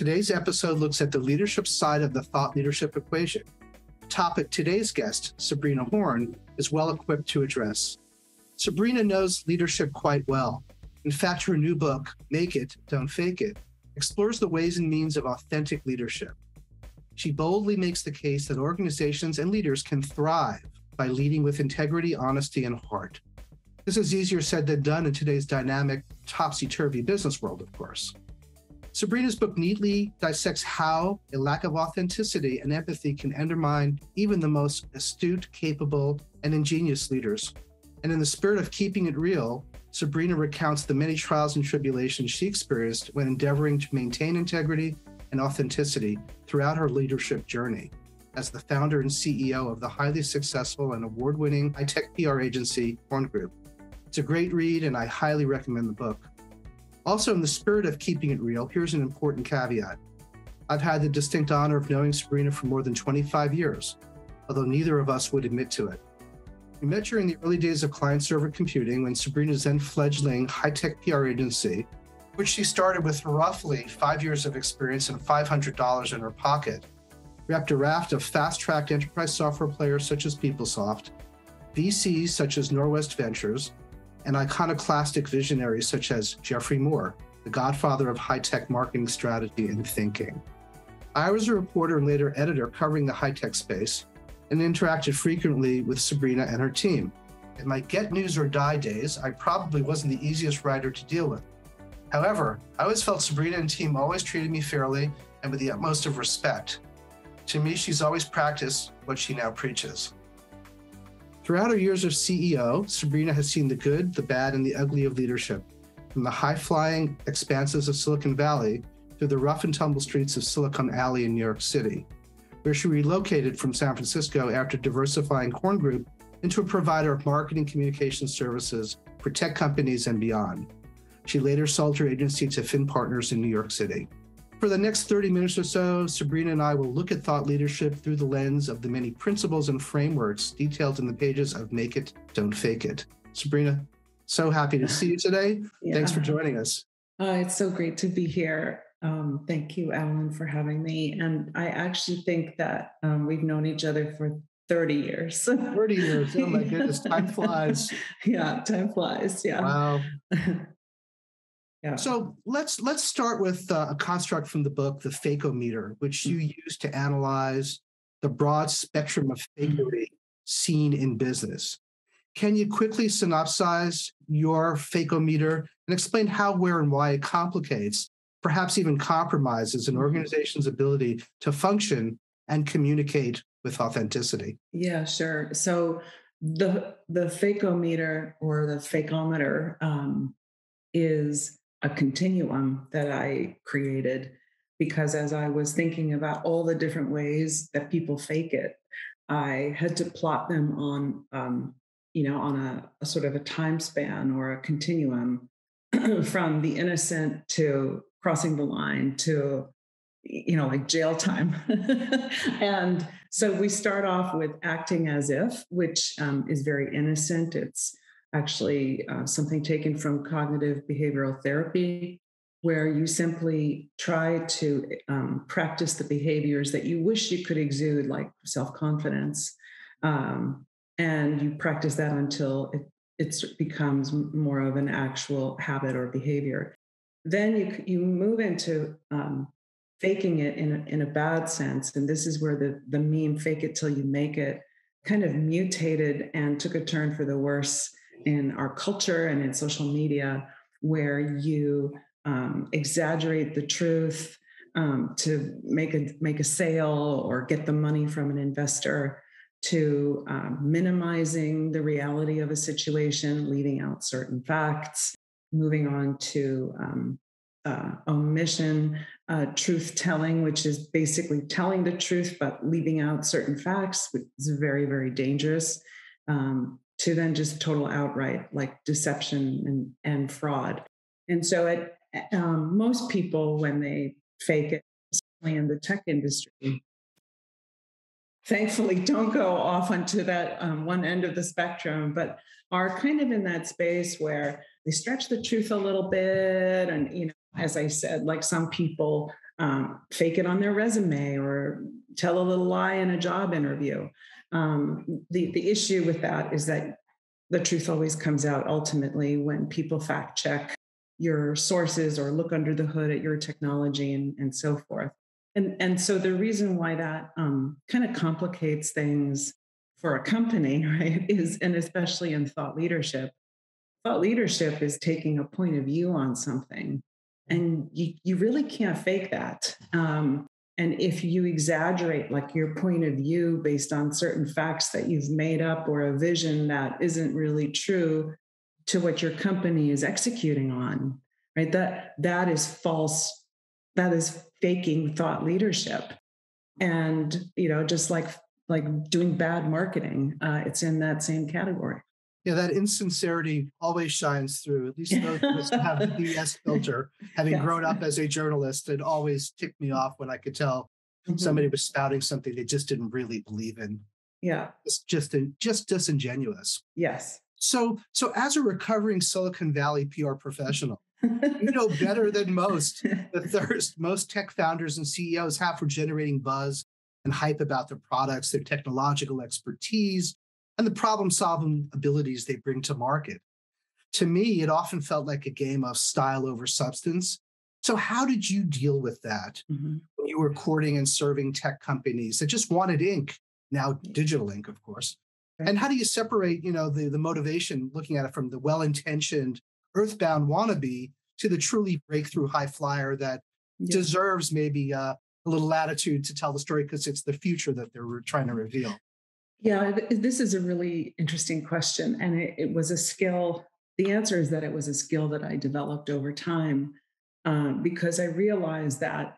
Today's episode looks at the leadership side of the thought leadership equation. The topic today's guest, Sabrina Horn, is well equipped to address. Sabrina knows leadership quite well. In fact, her new book, Make It, Don't Fake It, explores the ways and means of authentic leadership. She boldly makes the case that organizations and leaders can thrive by leading with integrity, honesty, and heart. This is easier said than done in today's dynamic, topsy-turvy business world, of course. Sabrina's book neatly dissects how a lack of authenticity and empathy can undermine even the most astute, capable, and ingenious leaders. And in the spirit of keeping it real, Sabrina recounts the many trials and tribulations she experienced when endeavoring to maintain integrity and authenticity throughout her leadership journey as the founder and CEO of the highly successful and award-winning high-tech PR agency, Horn Group. It's a great read, and I highly recommend the book. Also, in the spirit of keeping it real, here's an important caveat. I've had the distinct honor of knowing Sabrina for more than 25 years, although neither of us would admit to it. We met during the early days of client-server computing when Sabrina's then fledgling high-tech PR agency, which she started with roughly 5 years of experience and $500 in her pocket, wrapped a raft of fast-tracked enterprise software players such as PeopleSoft, VCs such as Norwest Ventures, and iconoclastic visionaries such as Jeffrey Moore, the godfather of high-tech marketing strategy and thinking. I was a reporter and later editor covering the high-tech space and interacted frequently with Sabrina and her team. In my get news or die days, I probably wasn't the easiest writer to deal with. However, I always felt Sabrina and team always treated me fairly and with the utmost of respect. To me, she's always practiced what she now preaches. Throughout her years of CEO, Sabrina has seen the good, the bad, and the ugly of leadership, from the high-flying expanses of Silicon Valley to the rough and tumble streets of Silicon Alley in New York City, where she relocated from San Francisco after diversifying Horn Group into a provider of marketing communication services for tech companies and beyond. She later sold her agency to Finn Partners in New York City. For the next 30 minutes or so, Sabrina and I will look at thought leadership through the lens of the many principles and frameworks detailed in the pages of Make It, Don't Fake It. Sabrina, so happy to see you today. Yeah. Thanks for joining us. It's so great to be here. Thank you, Alan, for having me. And I actually think that we've known each other for 30 years. 30 years. Oh my goodness. Time flies. Yeah, time flies. Yeah. Wow. Yeah. So let's start with a construct from the book, the Fakeometer, which you use to analyze the broad spectrum of fakery seen in business. Can you quickly synopsize your Fakeometer and explain how, where, and why it complicates, perhaps even compromises an organization's ability to function and communicate with authenticity? Yeah, sure. So the Fakeometer or the Fakeometer is a continuum that I created because as I was thinking about all the different ways that people fake it, I had to plot them on a sort of a time span or a continuum from the innocent to crossing the line to, like jail time. And so we start off with acting as if, which is very innocent. It's actually something taken from cognitive behavioral therapy, where you simply try to practice the behaviors that you wish you could exude, like self-confidence. And you practice that until it becomes more of an actual habit or behavior. Then you move into faking it in a bad sense. And this is where the meme fake it till you make it kind of mutated and took a turn for the worse in our culture and in social media, where you exaggerate the truth to make a sale or get the money from an investor, to minimizing the reality of a situation, leaving out certain facts, moving on to omission, truth telling, which is basically telling the truth but leaving out certain facts, which is very, very dangerous, to then just total outright like deception and fraud. And so most people, when they fake it, especially in the tech industry, thankfully don't go off onto that one end of the spectrum, but are kind of in that space where they stretch the truth a little bit. And, as I said, like some people fake it on their resume or tell a little lie in a job interview. The issue with that is that the truth always comes out ultimately when people fact check your sources or look under the hood at your technology and so forth. And so the reason why that kind of complicates things for a company, right, is, and especially in thought leadership is taking a point of view on something, and you really can't fake that. And if you exaggerate like your point of view based on certain facts that you've made up or a vision that isn't really true to what your company is executing on, right? That is false. That is faking thought leadership. And just like doing bad marketing, it's in that same category. Yeah, that insincerity always shines through. At least those of us who have the BS filter, having Yes. grown up as a journalist, it always ticked me off when I could tell somebody was spouting something they just didn't really believe in. Yeah. It's just disingenuous. Yes. So as a recovering Silicon Valley PR professional, you know better than most the thirst most tech founders and CEOs have for generating buzz and hype about their products, their technological expertise, and the problem-solving abilities they bring to market. To me, it often felt like a game of style over substance. So how did you deal with that when you were courting and serving tech companies that just wanted ink, now digital ink, of course? And how do you separate, the motivation, looking at it from the well-intentioned, earthbound wannabe to the truly breakthrough high flyer that deserves maybe a little latitude to tell the story because it's the future that they're trying to reveal? Yeah, this is a really interesting question. And it was a skill. The answer is that it was a skill that I developed over time, because I realized that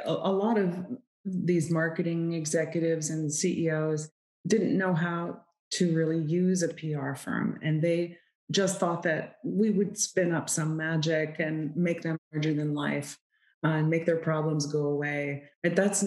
a lot of these marketing executives and CEOs didn't know how to really use a PR firm. And they just thought that we would spin up some magic and make them larger than life, and make their problems go away. But that's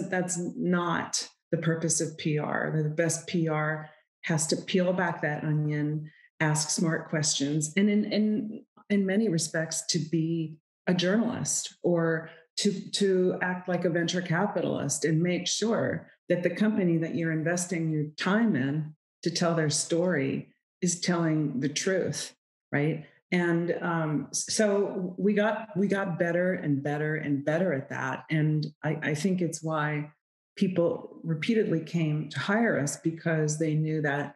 not the purpose of PR. The best PR has to peel back that onion, ask smart questions, and in many respects, to be a journalist or to act like a venture capitalist and make sure that the company that you're investing your time in to tell their story is telling the truth, right? And so we got better and better and better at that. And I think it's why people repeatedly came to hire us, because they knew that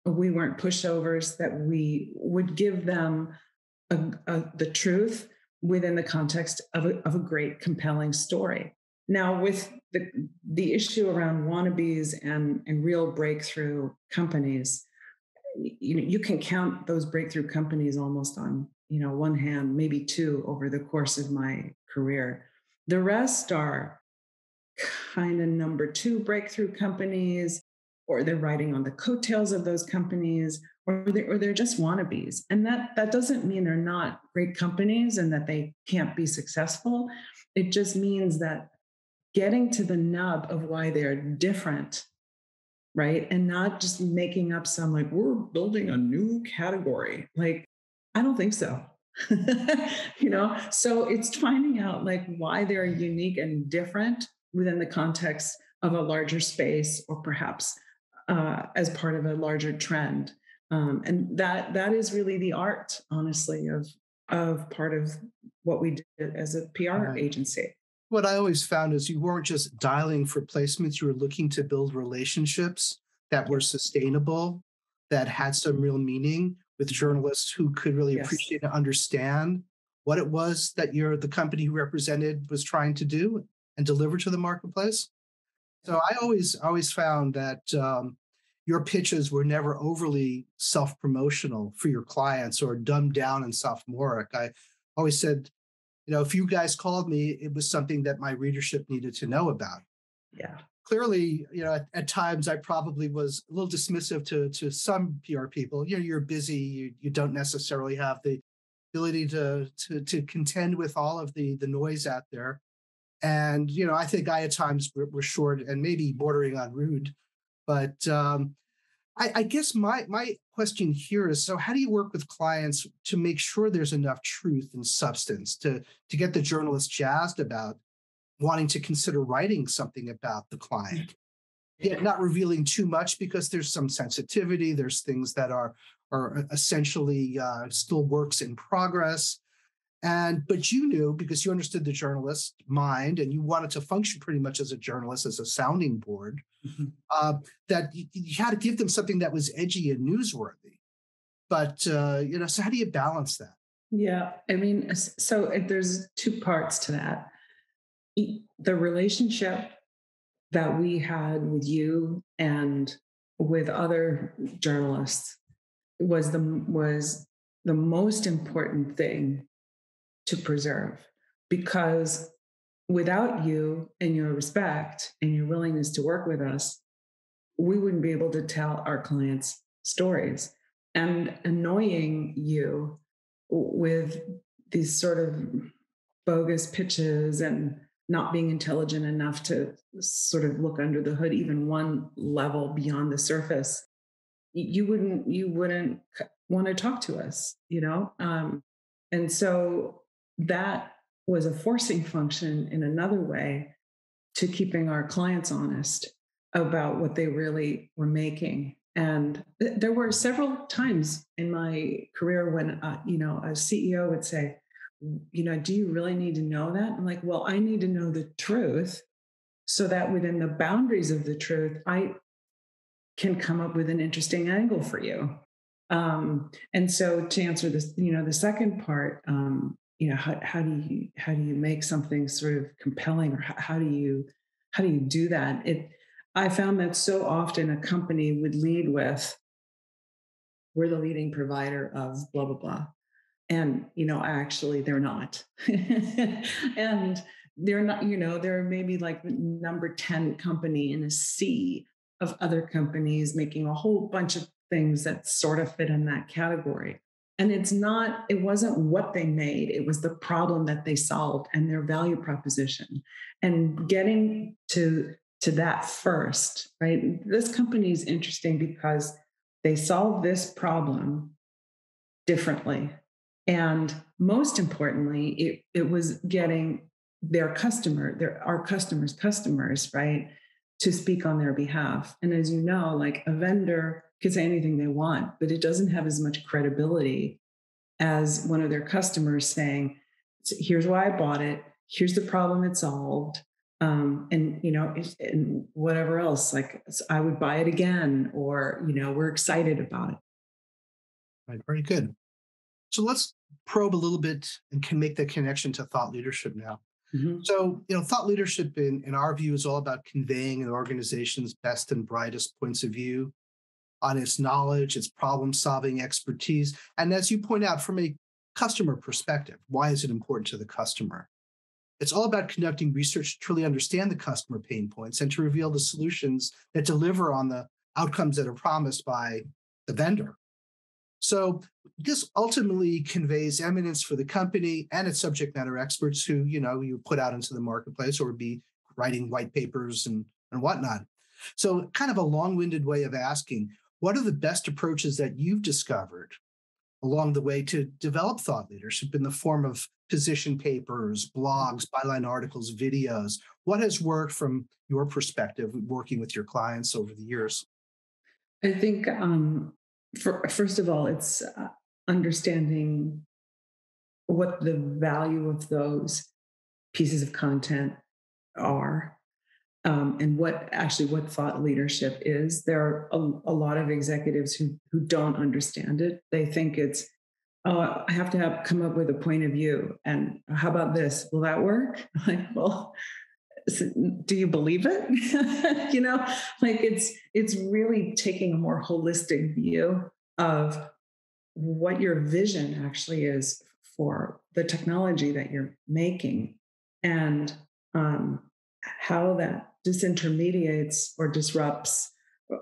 we weren't pushovers, that we would give them the truth within the context of a great, compelling story. Now, with the issue around wannabes and real breakthrough companies, you can count those breakthrough companies almost on one hand, maybe two, over the course of my career. The rest are kind of number two breakthrough companies, or they're riding on the coattails of those companies, or they're just wannabes. And that doesn't mean they're not great companies and that they can't be successful. It just means that getting to the nub of why they're different, right? And not just making up some, like, we're building a new category. Like, I don't think so. So it's finding out like why they're unique and different within the context of a larger space, or perhaps as part of a larger trend. And that is really the art, honestly, of part of what we did as a PR agency. What I always found is you weren't just dialing for placements, you were looking to build relationships that were sustainable, that had some real meaning, with journalists who could really appreciate and understand what it was that the company you represented was trying to do and deliver to the marketplace. So I always found that your pitches were never overly self-promotional for your clients or dumbed down and sophomoric. I always said, if you guys called me, it was something that my readership needed to know about. Yeah. Clearly, at times I probably was a little dismissive to some PR people. You're busy. You don't necessarily have the ability to contend with all of the noise out there. And, I think I at times were short and maybe bordering on rude. But I guess my question here is, so how do you work with clients to make sure there's enough truth and substance to get the journalists jazzed about wanting to consider writing something about the client, yet not revealing too much because there's some sensitivity. There's things that are essentially still works in progress. But you knew, because you understood the journalist mind and you wanted to function pretty much as a journalist, as a sounding board, uh, that you had to give them something that was edgy and newsworthy. But so how do you balance that? Yeah. I mean, so there's two parts to that. The relationship that we had with you and with other journalists was the most important thing to preserve, because without you and your respect and your willingness to work with us, we wouldn't be able to tell our clients stories. And annoying you with these sort of bogus pitches and not being intelligent enough to sort of look under the hood even one level beyond the surface, you wouldn't want to talk to us, and so that was a forcing function in another way to keeping our clients honest about what they really were making. And there were several times in my career when a CEO would say, do you really need to know that? I'm like, well, I need to know the truth so that within the boundaries of the truth, I can come up with an interesting angle for you. And so to answer this, the second part, how do you make something sort of compelling, or how do you do that? I found that so often a company would lead with, we're the leading provider of blah blah blah, and actually they're not. And they're not, they're maybe like the number 10 company in a sea of other companies making a whole bunch of things that sort of fit in that category. And it wasn't what they made, it was the problem that they solved and their value proposition. And getting to that first, right? This company is interesting because they solve this problem differently. And most importantly, it was getting our customers, right, to speak on their behalf. And as you know, like, a vendor can say anything they want, but it doesn't have as much credibility as one of their customers saying, here's why I bought it, here's the problem it solved, and whatever else, like, I would buy it again, or we're excited about it. Right, very good. So let's probe a little bit and can make the connection to thought leadership now. Mhm. So, thought leadership in our view is all about conveying an organization's best and brightest points of view on its knowledge, its problem solving expertise. And as you point out, from a customer perspective, why is it important to the customer? It's all about conducting research to truly understand the customer pain points and to reveal the solutions that deliver on the outcomes that are promised by the vendor. So this ultimately conveys eminence for the company and its subject matter experts who, you put out into the marketplace or be writing white papers and whatnot. So kind of a long-winded way of asking, what are the best approaches that you've discovered along the way to develop thought leadership in the form of position papers, blogs, byline articles, videos? What has worked from your perspective working with your clients over the years? I think, first of all, it's understanding what the value of those pieces of content are, and what thought leadership is. There are a lot of executives who don't understand it. They think it's, oh, I have to come up with a point of view, and how about this? Will that work? Like, well, do you believe it? Like, it's really taking a more holistic view of what your vision actually is for the technology that you're making, and how that disintermediates or disrupts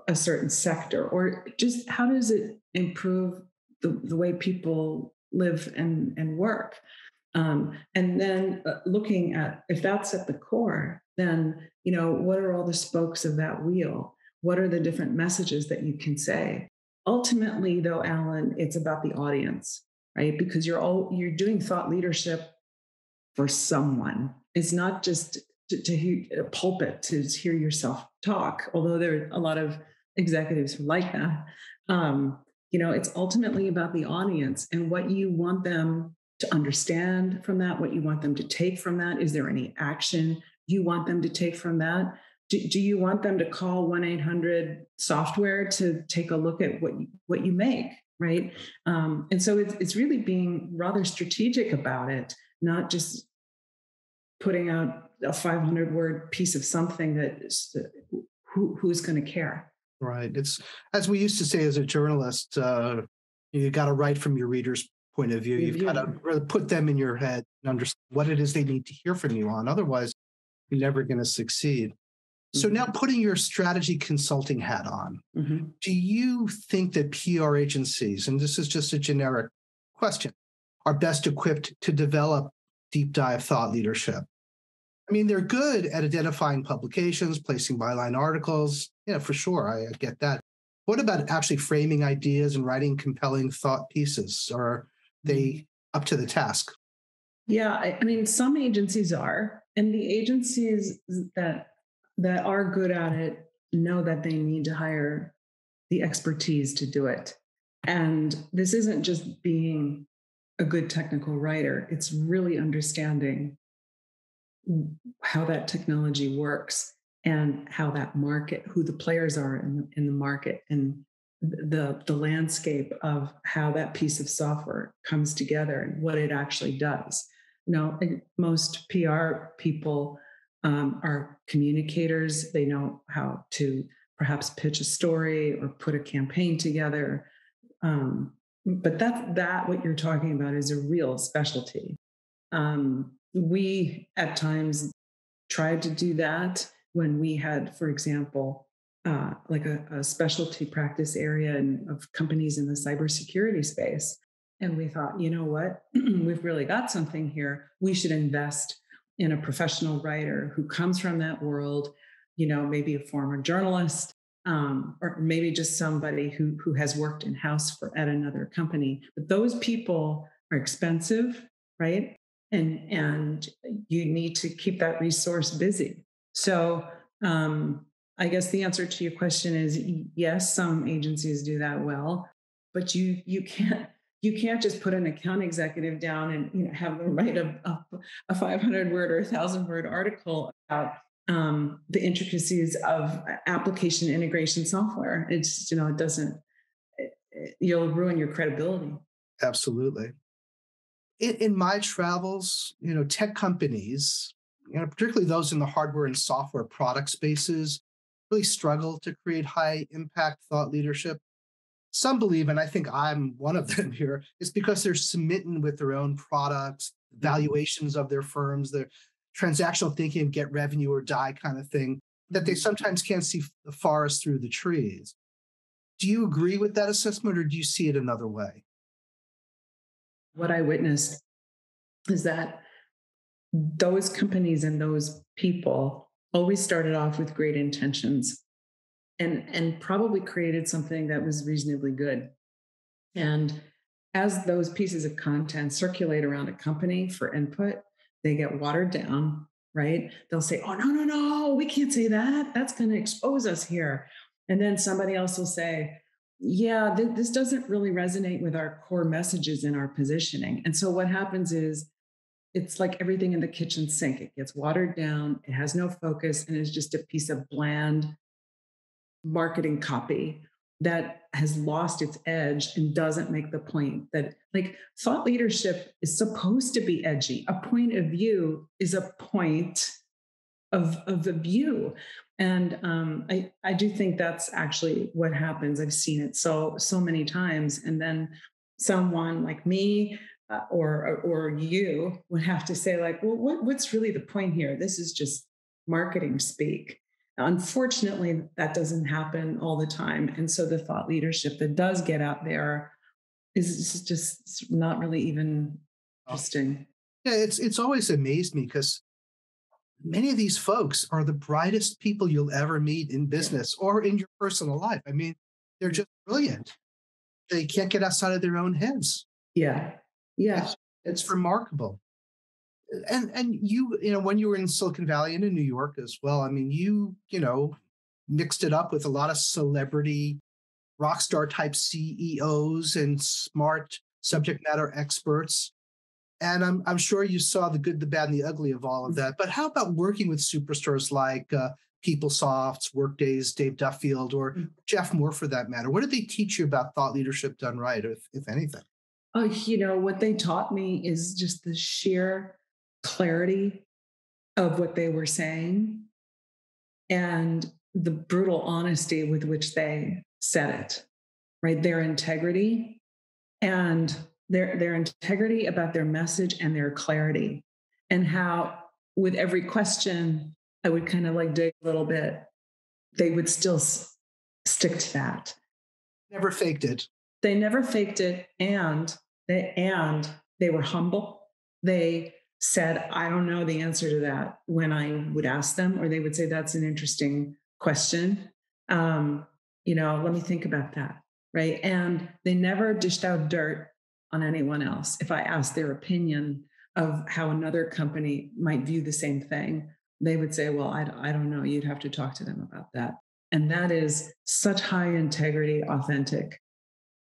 a certain sector, or just how does it improve the way people live and work. And then looking at, if that's at the core, then, what are all the spokes of that wheel? What are the different messages that you can say? Ultimately, though, Alan, it's about the audience, right? Because you're doing thought leadership for someone. It's not just to hear a pulpit, to hear yourself talk, although there are a lot of executives who like that. It's ultimately about the audience and what you want them to understand from that, what you want them to take from that. Is there any action you want them to take from that? Do you want them to call 1-800-software to take a look at what you make, right? And so it's really being rather strategic about it, not just putting out a 500-word piece of something that is, who's going to care. Right. It's, as we used to say as a journalist, you got to write from your reader's point of view. You've got to really put them in your head and understand what it is they need to hear from you on. Otherwise, you're never going to succeed. So now putting your strategy consulting hat on, do you think that PR agencies, and this is just a generic question, are best equipped to develop deep dive thought leadership? I mean, they're good at identifying publications, placing byline articles. Yeah, for sure. I get that. What about actually framing ideas and writing compelling thought pieces? Are they up to the task? Yeah, I mean, some agencies are, and the agencies that are good at it know that they need to hire the expertise to do it. And this isn't just being a good technical writer, it's really understanding how that technology works and how that market, who the players are in the market, and the landscape of how that piece of software comes together and what it actually does. Most PR people are communicators. They know how to perhaps pitch a story or put a campaign together. But what you're talking about is a real specialty. We at times tried to do that when we had, for example, like a specialty practice area of companies in the cybersecurity space. And we thought, you know what, we've really got something here. We should invest in a professional writer who comes from that world, maybe a former journalist, or maybe just somebody who has worked in-house at another company. But those people are expensive, right? And you need to keep that resource busy. So I guess the answer to your question is yes, some agencies do that well, but you can't just put an account executive down and have them write a 500-word or 1,000-word article about the intricacies of application integration software. It's it doesn't. You'll ruin your credibility. Absolutely. In my travels, tech companies, particularly those in the hardware and software product spaces, really struggle to create high impact thought leadership. Some believe, and I think I'm one of them here, it's because they're smitten with their own products, valuations of their firms, their transactional thinking, get revenue or die kind of thing, that they sometimes can't see the forest through the trees. Do you agree with that assessment, or do you see it another way? What I witnessed is that those companies and those people always started off with great intentions and probably created something that was reasonably good. And as those pieces of content circulate around a company for input, they get watered down, right? They'll say, oh, no, we can't say that. That's going to expose us here. And then somebody else will say, yeah, this doesn't really resonate with our core messages and our positioning. And so what happens is it's like everything in the kitchen sink. It gets watered down. It has no focus, and it's just a piece of bland marketing copy that has lost its edge and doesn't make the point that, like, thought leadership is supposed to be edgy. A point of view is a point of the view. And I do think that's actually what happens. I've seen it so many times. And then someone like me or you would have to say, like, well, what's really the point here? This is just marketing speak. Unfortunately, that doesn't happen all the time. And so the thought leadership that does get out there is just not really even interesting. Yeah, it's always amazed me because many of these folks are the brightest people you'll ever meet in business or in your personal life. I mean, they're just brilliant. They can't get outside of their own heads. Yeah. It's remarkable. And when you were in Silicon Valley and in New York as well, I mean, mixed it up with a lot of celebrity rock star type CEOs and smart subject matter experts. And I'm sure you saw the good, the bad, and the ugly of all of that. But how about working with superstars like PeopleSoft's, Workday's Dave Duffield, or Jeff Moore for that matter? What did they teach you about thought leadership done right, if anything? Oh, what they taught me is just the sheer clarity of what they were saying and the brutal honesty with which they said it, right? Their integrity and their integrity about their message and their clarity, and how with every question I would kind of like dig a little bit, they would still stick to that. Never faked it. They never faked it, and they were humble. They said, I don't know the answer to that when I would ask them, or they would say, that's an interesting question. Let me think about that. Right. And they never dished out dirt on anyone else. If I asked their opinion of how another company might view the same thing, they would say, well, I don't know. You'd have to talk to them about that. And that is such high integrity, authentic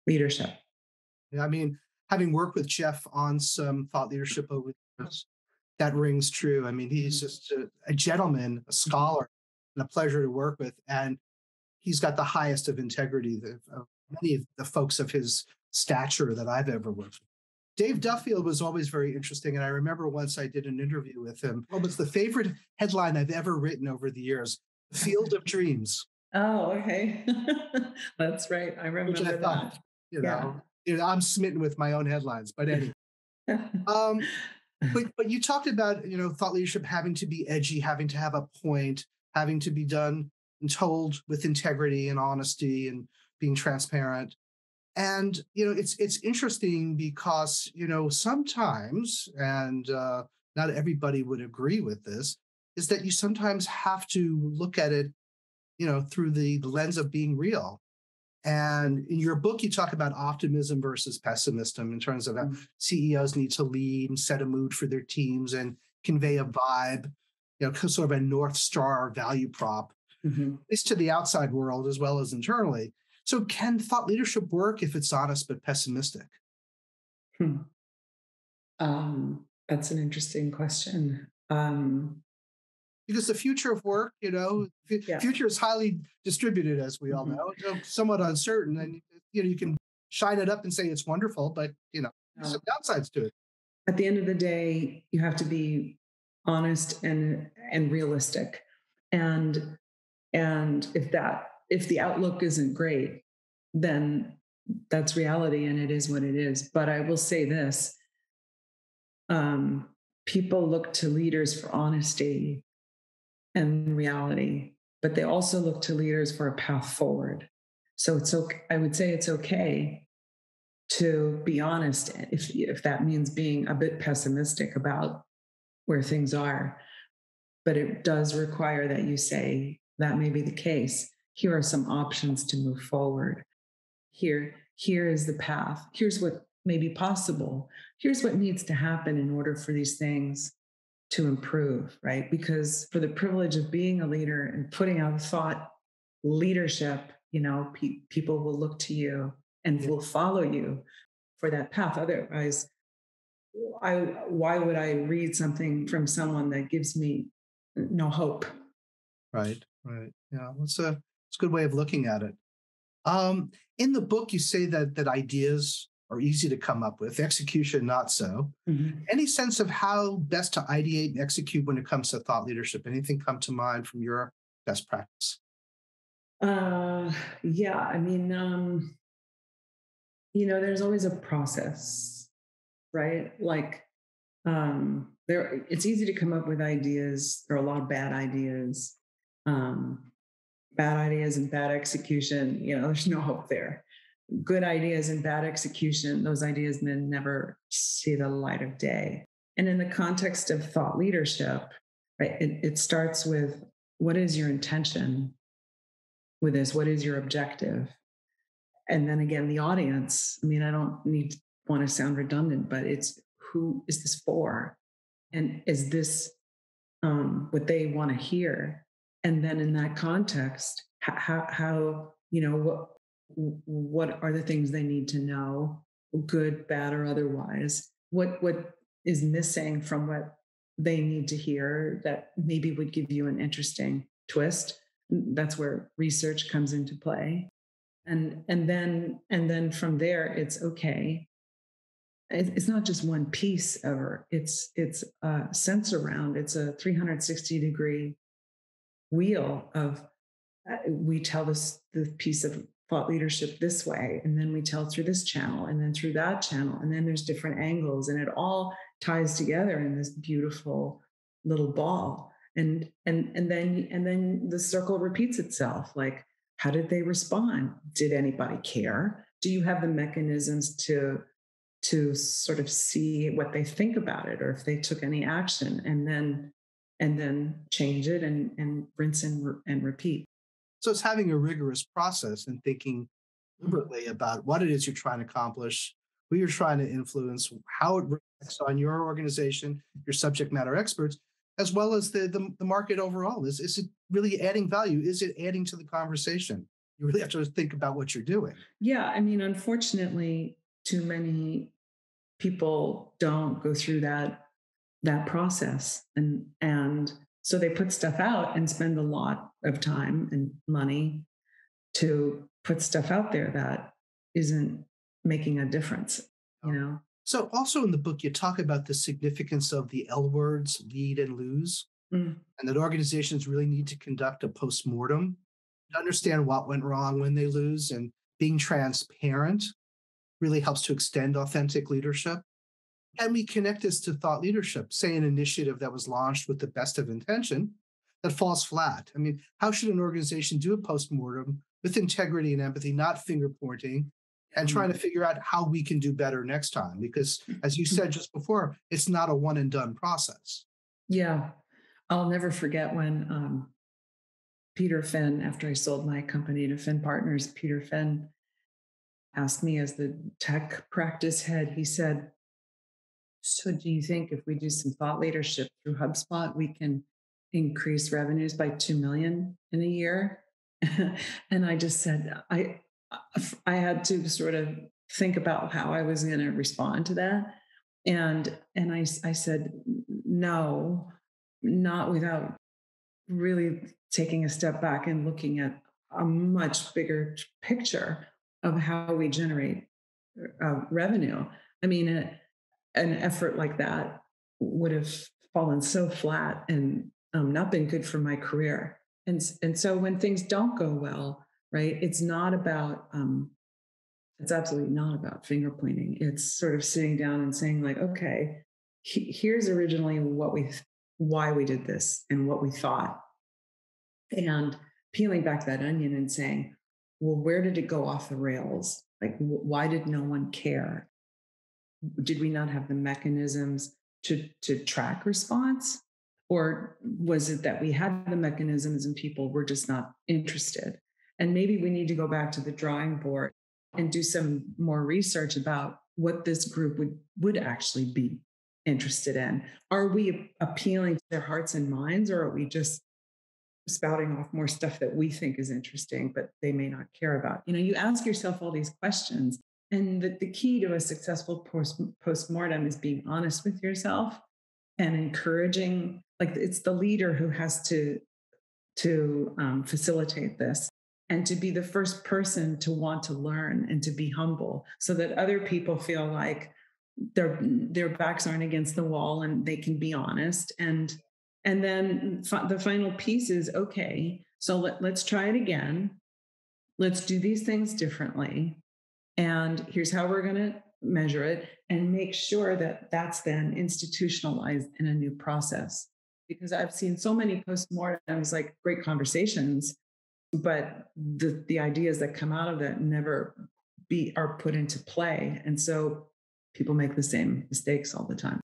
leadership. Yeah, I mean, having worked with Jeff on some thought leadership over the years, that rings true. I mean, he's just a gentleman, a scholar, and a pleasure to work with. And he's got the highest of integrity of many of the folks of his stature that I've ever worked with. Dave Duffield was always very interesting. And I remember once I did an interview with him. What was the favorite headline I've ever written over the years? The Field of Dreams. Oh, okay. That's right. I remember Which I thought, that. I'm smitten with my own headlines. But anyway. But you talked about, thought leadership having to be edgy, having to have a point, having to be done and told with integrity and honesty and being transparent. And, it's interesting because, sometimes, and not everybody would agree with this, is that you sometimes have to look at it, through the lens of being real. And in your book, you talk about optimism versus pessimism in terms of how CEOs need to lead and set a mood for their teams and convey a vibe, sort of a North Star value prop, at least to the outside world as well as internally. So can thought leadership work if it's honest but pessimistic? That's an interesting question. Because the future of work, future is highly distributed, as we all know, somewhat uncertain. And, you can shine it up and say it's wonderful, but, there's some downsides to it. At the end of the day, you have to be honest and realistic. And if the outlook isn't great, then that's reality and it is what it is. But I will say this, people look to leaders for honesty and reality, but they also look to leaders for a path forward. So it's okay. I would say it's okay to be honest if that means being a bit pessimistic about where things are. But it does require that you say that may be the case. Here are some options to move forward. Here is the path. Here's what may be possible. Here's what needs to happen in order for these things to improve, right? Because for the privilege of being a leader and putting out thought leadership, people will look to you and will follow you for that path. Otherwise, why would I read something from someone that gives me no hope? Right. Yeah, it's a good way of looking at it. In the book, you say that ideas are easy to come up with, execution not so. Any sense of how best to ideate and execute when it comes to thought leadership? Anything come to mind from your best practice? Yeah, I mean, there's always a process, right? Like, it's easy to come up with ideas. There are a lot of bad ideas. Bad ideas and bad execution, there's no hope there. Good ideas and bad execution, those ideas then never see the light of day. And in the context of thought leadership, right, it starts with, what is your intention with this? What is your objective? And then again, the audience. I mean, I don't want to sound redundant, but it's, who is this for? And is this what they want to hear? And then in that context, how what are the things they need to know, good, bad, or otherwise? What is missing from what they need to hear that maybe would give you an interesting twist? That's where research comes into play. And then from there, it's okay. It's not just one piece ever. It's a sense around. It's a 360-degree wheel of we tell the piece of thought leadership this way, and then we tell through this channel, and then through that channel, and then there's different angles, and it all ties together in this beautiful little ball. And then the circle repeats itself. Like, how did they respond? Did anybody care? Do you have the mechanisms to sort of see what they think about it, or if they took any action, and then change it and rinse and repeat. So it's having a rigorous process and thinking deliberately about what it is you're trying to accomplish, who you're trying to influence, how it reflects on your organization, your subject matter experts, as well as the market overall. Is it really adding value? Is it adding to the conversation? You really have to think about what you're doing. Yeah, I mean, unfortunately, too many people don't go through that process, and so they put stuff out and spend a lot of time and money to put stuff out there that isn't making a difference, you know. So also in the book, you talk about the significance of the L words, lead and lose, Mm. and that organizations really need to conduct a postmortem to understand what went wrong when they lose, and being transparent really helps to extend authentic leadership. And we connect this to thought leadership, say an initiative that was launched with the best of intention that falls flat. I mean, how should an organization do a postmortem with integrity and empathy, not finger pointing, and trying to figure out how we can do better next time? Because as you said just before, it's not a one and done process. Yeah, I'll never forget when Peter Finn, after I sold my company to Finn Partners, Peter Finn asked me as the tech practice head, he said, so do you think if we do some thought leadership through HubSpot, we can increase revenues by 2 million in a year? And I just said, I had to sort of think about how I was going to respond to that. And I said, no, not without really taking a step back and looking at a much bigger picture of how we generate revenue. I mean, an effort like that would have fallen so flat and not been good for my career. And so when things don't go well, right, it's not about it's absolutely not about finger pointing. It's sort of sitting down and saying like, okay, here's originally why we did this and what we thought, and peeling back that onion and saying, well, where did it go off the rails? Like, why did no one care? Did we not have the mechanisms to track response? Or was it that we had the mechanisms and people were just not interested? And maybe we need to go back to the drawing board and do some more research about what this group would actually be interested in. Are we appealing to their hearts and minds, or are we just spouting off more stuff that we think is interesting, but they may not care about? You know, you ask yourself all these questions. And the key to a successful postmortem is being honest with yourself and encouraging. Like, it's the leader who has to facilitate this, and to be the first person to want to learn and to be humble, so that other people feel like their backs aren't against the wall and they can be honest. And then the final piece is, okay, so let's try it again. Let's do these things differently. And here's how we're going to measure it, and make sure that that's then institutionalized in a new process. Because I've seen so many postmortems, like great conversations, but the ideas that come out of that never are put into play. And so people make the same mistakes all the time.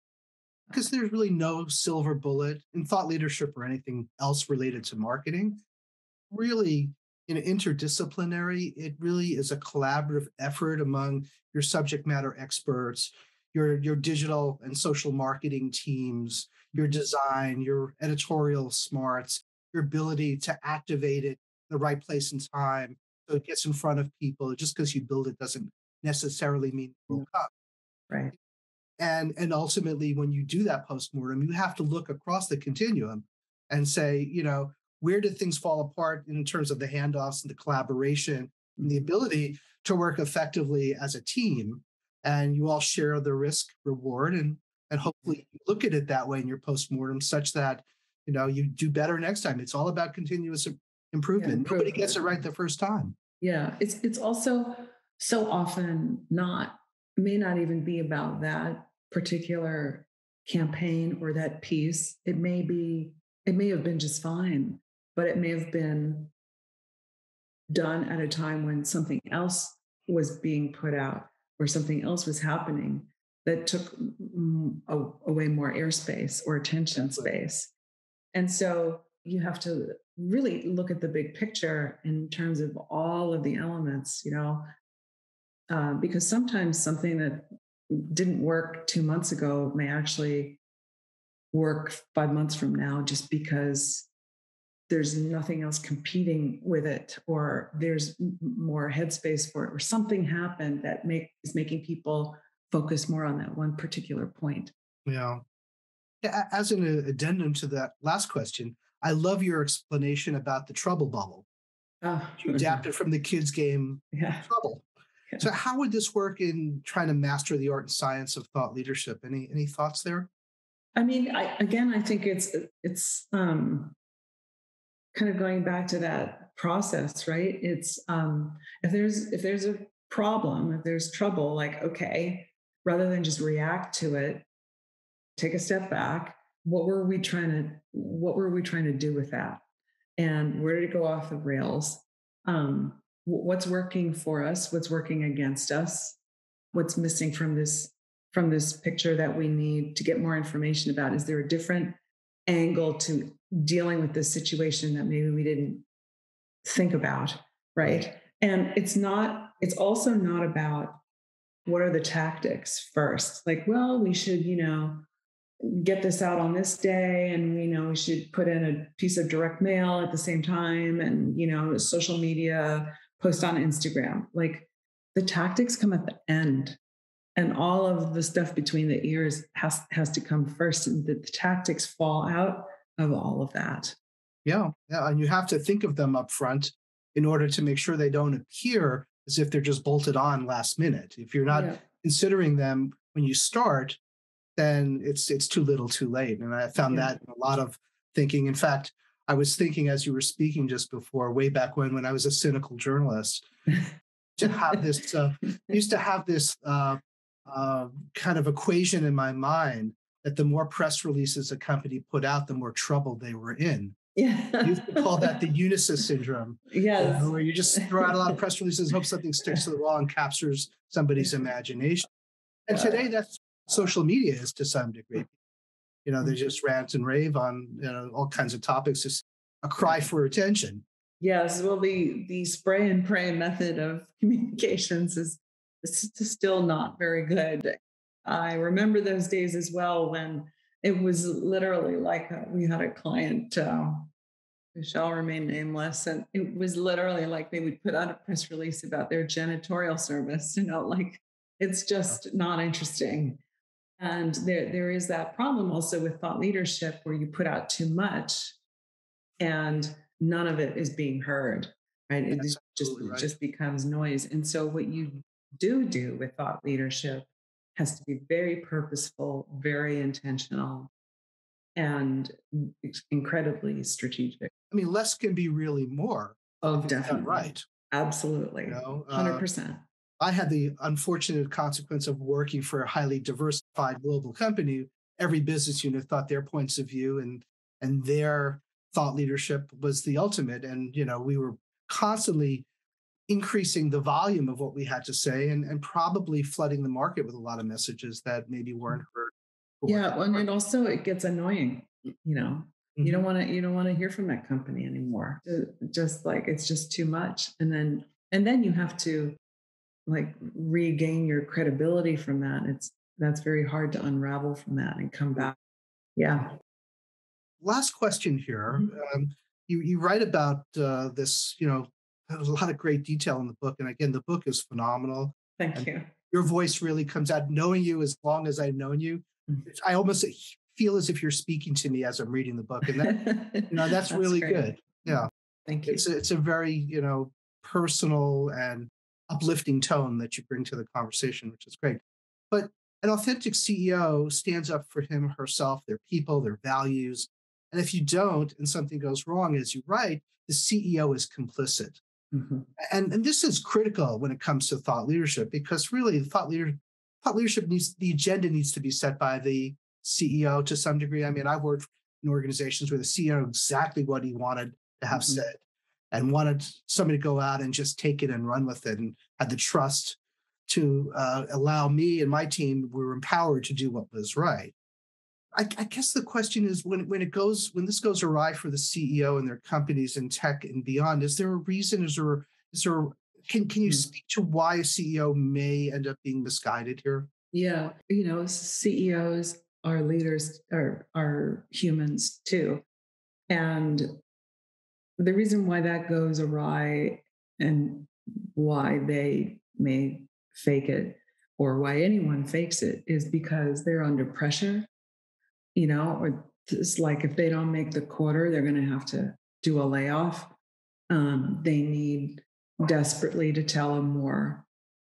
Because there's really no silver bullet in thought leadership or anything else related to marketing. Really, interdisciplinary, it really is a collaborative effort among your subject matter experts, your digital and social marketing teams, your design, your editorial smarts, your ability to activate it the right place and time so it gets in front of people. Just because you build it doesn't necessarily mean it will come. Right. And ultimately, when you do that postmortem, you have to look across the continuum and say, where did things fall apart in terms of the handoffs and the collaboration and the ability to work effectively as a team, and you all share the risk reward, and hopefully you look at it that way in your postmortem, such that you do better next time. It's all about continuous improvement. Nobody gets it right the first time. Yeah, it's also so often may not even be about that particular campaign or that piece. It may have been just fine, but it may have been done at a time when something else was being put out or something else was happening that took away more airspace or attention space. And so you have to really look at the big picture in terms of all of the elements, because sometimes something that didn't work 2 months ago may actually work 5 months from now, just because there's nothing else competing with it, or there's more headspace for it, or something happened that is making people focus more on that one particular point. Yeah. As an addendum to that last question, I love your explanation about the trouble bubble. You adapted from the kids' game, Trouble. Yeah. So how would this work in trying to master the art and science of thought leadership? Any thoughts there? I mean, I think it's kind of going back to that process, right? It's if there's a problem, if there's trouble, like, okay, rather than just react to it, take a step back. What were we trying to do with that? And where did it go off the rails? What's working for us? What's working against us? What's missing from this picture that we need to get more information about? Is there a different angle to dealing with this situation that maybe we didn't think about, right? And it's also not about what are the tactics first. Like, well, we should, get this out on this day, and we should put in a piece of direct mail at the same time, and social media, post on Instagram. Like, the tactics come at the end, and all of the stuff between the ears has to come first, and the tactics fall out of all of that. Yeah, and you have to think of them up front in order to make sure they don't appear as if they're just bolted on last minute. If you're not considering them when you start, then it's too little too late. And I found that in a lot of thinking. In fact, I was thinking as you were speaking just before, way back when I was a cynical journalist, to have this used to have this kind of equation in my mind that the more press releases a company put out, the more trouble they were in. Yeah. You used to call that the Unisys syndrome. Yes. Where you just throw out a lot of press releases, hope something sticks to the wall and captures somebody's imagination. And today that's social media is to some degree. They just rant and rave on all kinds of topics, just a cry for attention. Yes, well, the spray and pray method of communications is still not very good. I remember those days as well when it was literally like we had a client who shall remain nameless, and it was literally like they would put out a press release about their janitorial service. Like, it's just not interesting. And there is that problem also with thought leadership where you put out too much and none of it is being heard, right? It just becomes noise. And so what you do with thought leadership has to be very purposeful, very intentional, and incredibly strategic. I mean, less can be really more. Oh, definitely. Right. Absolutely. 100%. I had the unfortunate consequence of working for a highly diversified global company. Every business unit thought their points of view and their thought leadership was the ultimate. And, we were constantly increasing the volume of what we had to say and probably flooding the market with a lot of messages that maybe weren't heard. Yeah. And also it gets annoying, You don't want to hear from that company anymore. Just like, it's just too much. And then you have to like regain your credibility from that. that's very hard to unravel from that and come back. Yeah. Last question here. Mhm. You write about this, there's a lot of great detail in the book. And again, the book is phenomenal. Thank And you. your voice really comes out. Knowing you as long as I've known you, Mm. I almost feel as if you're speaking to me as I'm reading the book. And that's That's really great. good. Yeah. Thank you. It's a very, personal and uplifting tone that you bring to the conversation, which is great. But an authentic CEO stands up for him, herself, their people, their values. And if you don't, and something goes wrong, as you write, the CEO is complicit. Mhm. And this is critical when it comes to thought leadership, because really thought leadership the agenda needs to be set by the CEO to some degree. I mean, I've worked in organizations where the CEO knew exactly what he wanted to have Mhm. said and wanted somebody to go out and just take it and run with it, and had the trust to allow me and my team, we were empowered to do what was right. I guess the question is, when this goes awry for the CEO and their companies in tech and beyond, is there a reason? Is there can you Mm. speak to why a CEO may end up being misguided here? Yeah. CEOs are leaders, are humans too. And the reason why that goes awry and why they may fake it, or why anyone fakes it, is because they're under pressure, or it's like if they don't make the quarter, they're going to have to do a layoff. They need desperately to tell a more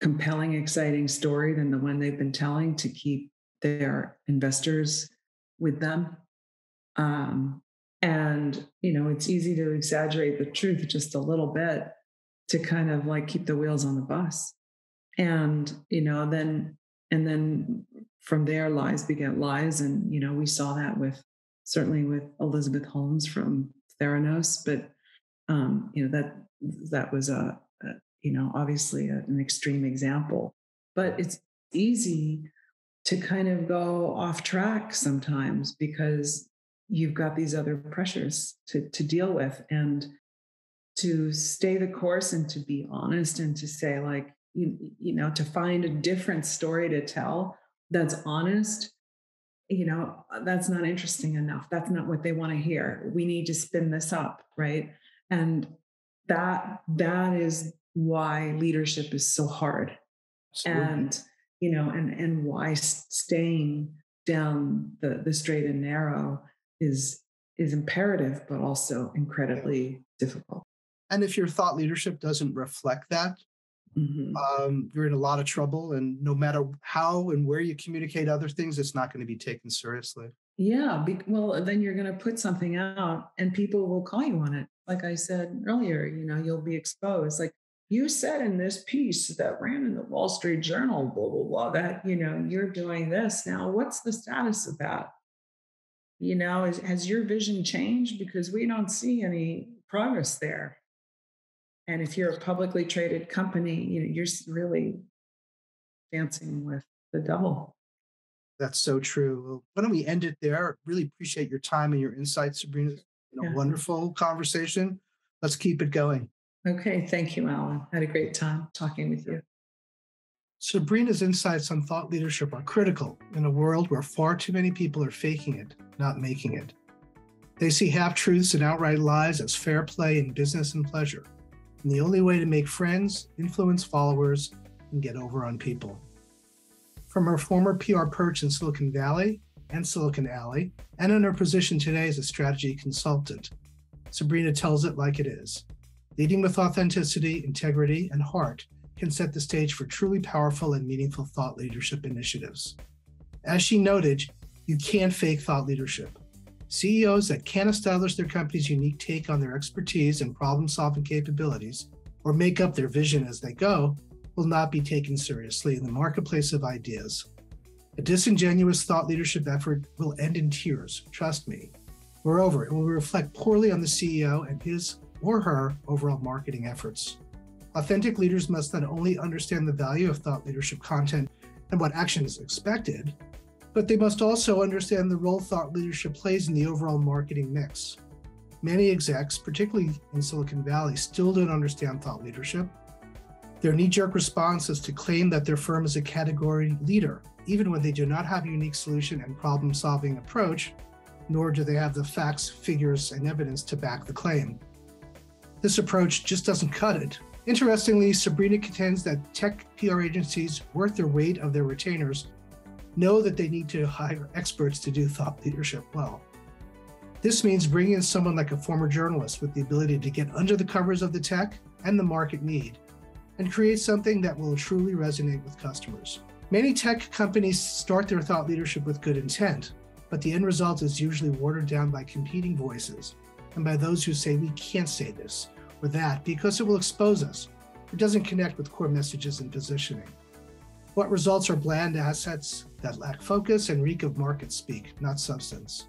compelling, exciting story than the one they've been telling to keep their investors with them. Um, and, it's easy to exaggerate the truth just a little bit to kind of like keep the wheels on the bus. And, then from there, lies beget lies. And, we saw that certainly with Elizabeth Holmes from Theranos, but, that was obviously an extreme example. But it's easy to kind of go off track sometimes because you've got these other pressures to deal with, and to stay the course and to be honest and to say, like, to find a different story to tell that's honest. That's not interesting enough. That's not what they want to hear. We need to spin this up, right? And that is why leadership is so hard. Absolutely. And and why staying down the straight and narrow is imperative, but also incredibly difficult. And if your thought leadership doesn't reflect that, Mhm. you're in a lot of trouble. And no matter how and where you communicate other things, it's not going to be taken seriously. Yeah, well, then you're going to put something out and people will call you on it. Like I said earlier, you'll be exposed. Like, you said in this piece that ran in the Wall Street Journal, blah, blah, blah, that, you're doing this. Now, what's the status of that? Has your vision changed? Because we don't see any progress there. And if you're a publicly traded company, you're really dancing with the devil. That's so true. Well, why don't we end it there? Really appreciate your time and your insights, Sabrina. It's been a Yeah. wonderful conversation. Let's keep it going. Okay. Thank you, Alan. Had a great time talking with you. Sabrina's insights on thought leadership are critical in a world where far too many people are faking it, not making it. They see half-truths and outright lies as fair play in business and pleasure, and the only way to make friends, influence followers, and get over on people. From her former PR perch in Silicon Valley and Silicon Alley, and in her position today as a strategy consultant, Sabrina tells it like it is. Leading with authenticity, integrity, and heart can set the stage for truly powerful and meaningful thought leadership initiatives. As she noted, you can't fake thought leadership. CEOs that can't establish their company's unique take on their expertise and problem-solving capabilities, or make up their vision as they go, will not be taken seriously in the marketplace of ideas. A disingenuous thought leadership effort will end in tears, trust me. Moreover, it will reflect poorly on the CEO and his or her overall marketing efforts. Authentic leaders must not only understand the value of thought leadership content and what action is expected, but they must also understand the role thought leadership plays in the overall marketing mix. Many execs, particularly in Silicon Valley, still don't understand thought leadership. Their knee-jerk response is to claim that their firm is a category leader, even when they do not have a unique solution and problem-solving approach, nor do they have the facts, figures, and evidence to back the claim. This approach just doesn't cut it. Interestingly, Sabrina contends that tech PR agencies worth their weight of their retainers know that they need to hire experts to do thought leadership well. This means bringing in someone like a former journalist with the ability to get under the covers of the tech and the market need, and create something that will truly resonate with customers. Many tech companies start their thought leadership with good intent, but the end result is usually watered down by competing voices and by those who say we can't say this or that because it will expose us. It doesn't connect with core messages and positioning. What results are bland assets that lack focus and reek of market speak, not substance.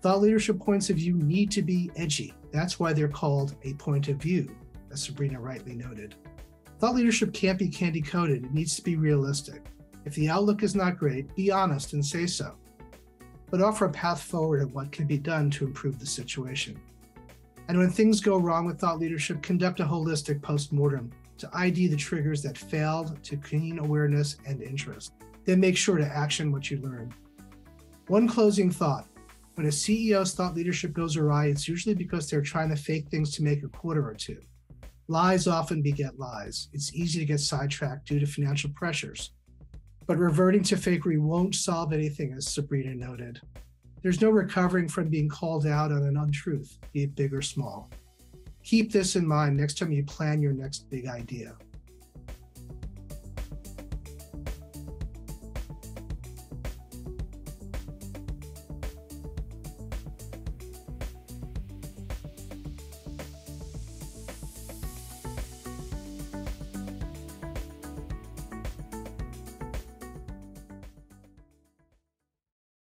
Thought leadership points of view need to be edgy. That's why they're called a point of view, as Sabrina rightly noted. Thought leadership can't be candy-coated. It needs to be realistic. If the outlook is not great, be honest and say so, but offer a path forward of what can be done to improve the situation. And when things go wrong with thought leadership, conduct a holistic post-mortem to ID the triggers that failed to gain awareness and interest. Then make sure to action what you learn. One closing thought. When a CEO's thought leadership goes awry, it's usually because they're trying to fake things to make a quarter or two. Lies often beget lies. It's easy to get sidetracked due to financial pressures. But reverting to fakery won't solve anything, as Sabrina noted. There's no recovering from being called out on an untruth, be it big or small. Keep this in mind next time you plan your next big idea.